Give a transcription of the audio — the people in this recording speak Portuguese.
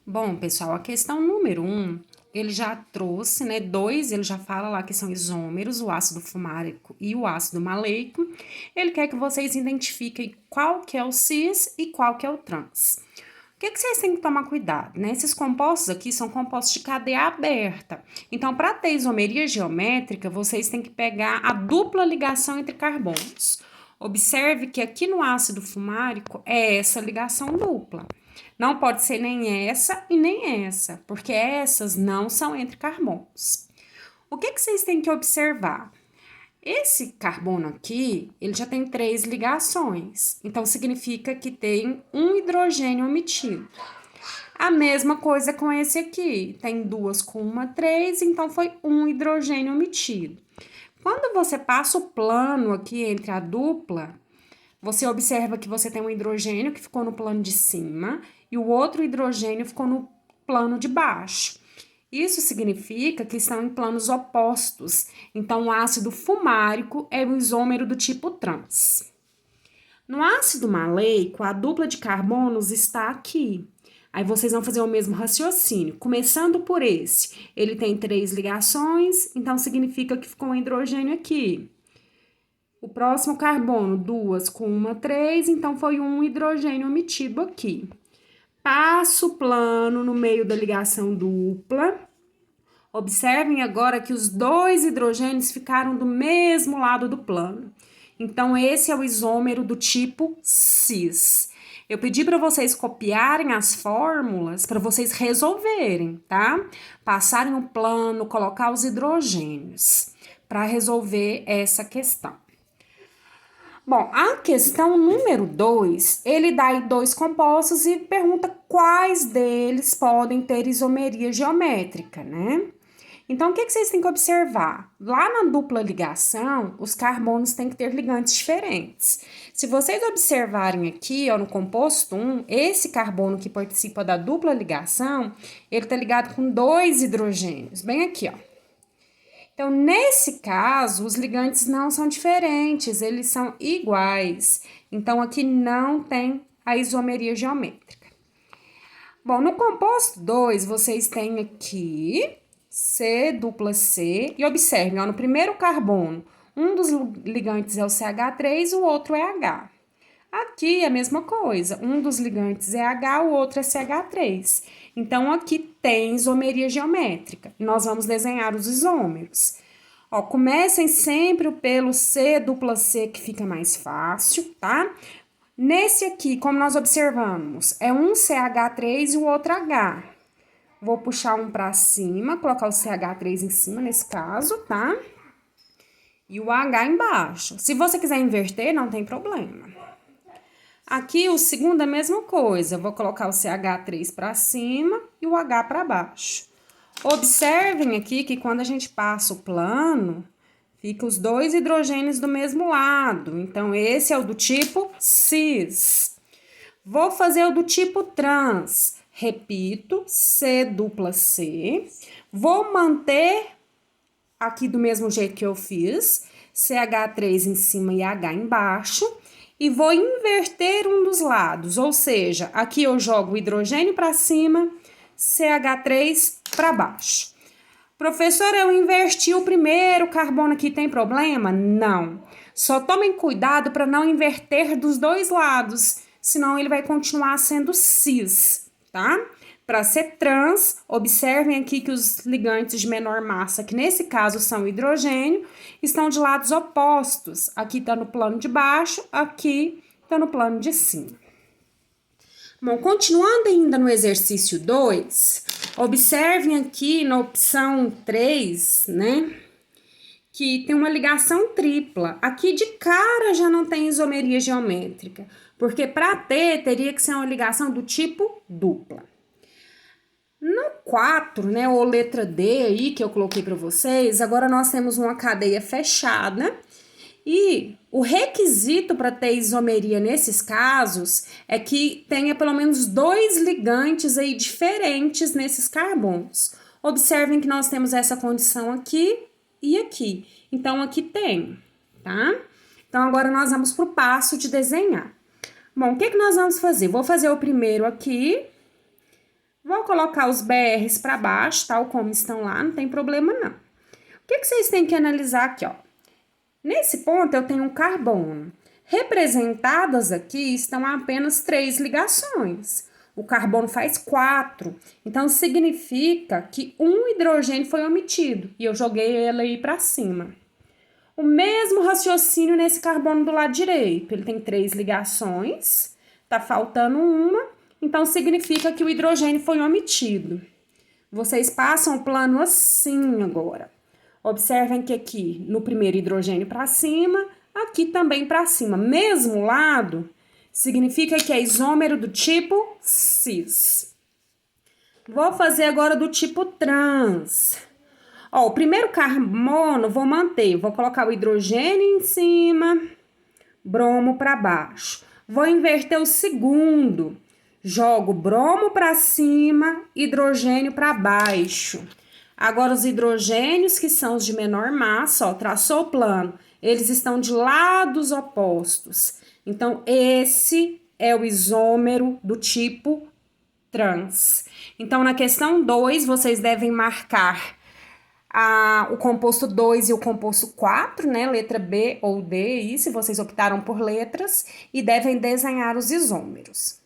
Bom, pessoal, a questão número 1, ele já trouxe, né? 2, ele já fala lá que são isômeros, o ácido fumárico e o ácido maleico. Ele quer que vocês identifiquem qual que é o cis e qual que é o trans. O que vocês têm que tomar cuidado, né? Esses compostos aqui são compostos de cadeia aberta. Então, para ter isomeria geométrica, vocês têm que pegar a dupla ligação entre carbonos. Observe que aqui no ácido fumárico é essa ligação dupla. Não pode ser nem essa e nem essa, porque essas não são entre carbonos. O que vocês têm que observar? Esse carbono aqui, ele já tem 3 ligações, então significa que tem um hidrogênio omitido. A mesma coisa com esse aqui, tem 2 com uma 3, então foi um hidrogênio omitido. Quando você passa o plano aqui entre a dupla, você observa que você tem um hidrogênio que ficou no plano de cima e o outro hidrogênio ficou no plano de baixo. Isso significa que estão em planos opostos. Então, o ácido fumárico é o isômero do tipo trans. No ácido maleico, a dupla de carbonos está aqui. Aí vocês vão fazer o mesmo raciocínio. Começando por esse, ele tem 3 ligações, então significa que ficou um hidrogênio aqui. O próximo carbono, 2 com uma 3, então foi um hidrogênio omitido aqui. Passo o plano no meio da ligação dupla. Observem agora que os 2 hidrogênios ficaram do mesmo lado do plano. Então, esse é o isômero do tipo cis. Eu pedi para vocês copiarem as fórmulas para vocês resolverem, tá? Passarem o plano, colocar os hidrogênios para resolver essa questão. Bom, a questão número 2, ele dá aí 2 compostos e pergunta quais deles podem ter isomeria geométrica, né? Então, o que vocês têm que observar? Lá na dupla ligação, os carbonos têm que ter ligantes diferentes. Se vocês observarem aqui, ó, no composto 1, esse carbono que participa da dupla ligação, ele está ligado com 2 hidrogênios, bem aqui, ó. Então, nesse caso, os ligantes não são diferentes, eles são iguais. Então, aqui não tem a isomeria geométrica. Bom, no composto 2, vocês têm aqui C dupla C. E observem, ó, no primeiro carbono, um dos ligantes é o CH3, o outro é H. Aqui é a mesma coisa, um dos ligantes é H, o outro é CH3. Então, aqui tem isomeria geométrica. Nós vamos desenhar os isômeros. Ó, comecem sempre pelo C dupla C, que fica mais fácil, tá? Nesse aqui, como nós observamos, é um CH3 e o outro H. Vou puxar um para cima, colocar o CH3 em cima, nesse caso, tá? E o H embaixo. Se você quiser inverter, não tem problema. Aqui, o segundo é a mesma coisa. Vou colocar o CH3 para cima e o H para baixo. Observem aqui que quando a gente passa o plano, fica os 2 hidrogênios do mesmo lado. Então, esse é o do tipo cis. Vou fazer o do tipo trans. Repito, C dupla C. Vou manter aqui do mesmo jeito que eu fiz, CH3 em cima e H embaixo. E vou inverter um dos lados, ou seja, aqui eu jogo o hidrogênio para cima, CH3 para baixo. Professor, eu inverti o primeiro carbono aqui, tem problema? Não. Só tomem cuidado para não inverter dos 2 lados, senão ele vai continuar sendo cis, tá? Para ser trans, observem aqui que os ligantes de menor massa, que nesse caso são hidrogênio, estão de lados opostos. Aqui está no plano de baixo, aqui está no plano de cima. Bom, continuando ainda no exercício 2, observem aqui na opção 3, né, que tem uma ligação tripla. Aqui de cara já não tem isomeria geométrica, porque para ter, teria que ser uma ligação do tipo dupla. No 4, né, ou letra D aí que eu coloquei para vocês, agora nós temos uma cadeia fechada e o requisito para ter isomeria nesses casos é que tenha pelo menos 2 ligantes aí diferentes nesses carbonos. Observem que nós temos essa condição aqui e aqui. Então, aqui tem, tá? Então, agora nós vamos para o passo de desenhar. Bom, o que nós vamos fazer? Vou fazer o primeiro aqui. Vou colocar os BRs para baixo, tal como estão lá, não tem problema não. O que vocês têm que analisar aqui, ó? Nesse ponto, eu tenho um carbono. Representadas aqui estão apenas 3 ligações. O carbono faz 4. Então, significa que um hidrogênio foi omitido. E eu joguei ele aí para cima. O mesmo raciocínio nesse carbono do lado direito. Ele tem 3 ligações. Tá faltando uma. Então, significa que o hidrogênio foi omitido. Vocês passam o plano assim agora. Observem que aqui no primeiro hidrogênio para cima, aqui também para cima. Mesmo lado, significa que é isômero do tipo cis. Vou fazer agora do tipo trans. Ó, o primeiro carbono vou manter. Vou colocar o hidrogênio em cima, bromo para baixo. Vou inverter o segundo. Jogo bromo para cima, hidrogênio para baixo. Agora, os hidrogênios, que são os de menor massa, ó, traçou o plano, eles estão de lados opostos. Então, esse é o isômero do tipo trans. Então, na questão 2, vocês devem marcar o composto 2 e o composto 4, né? Letra B ou D, aí, se vocês optaram por letras, e devem desenhar os isômeros.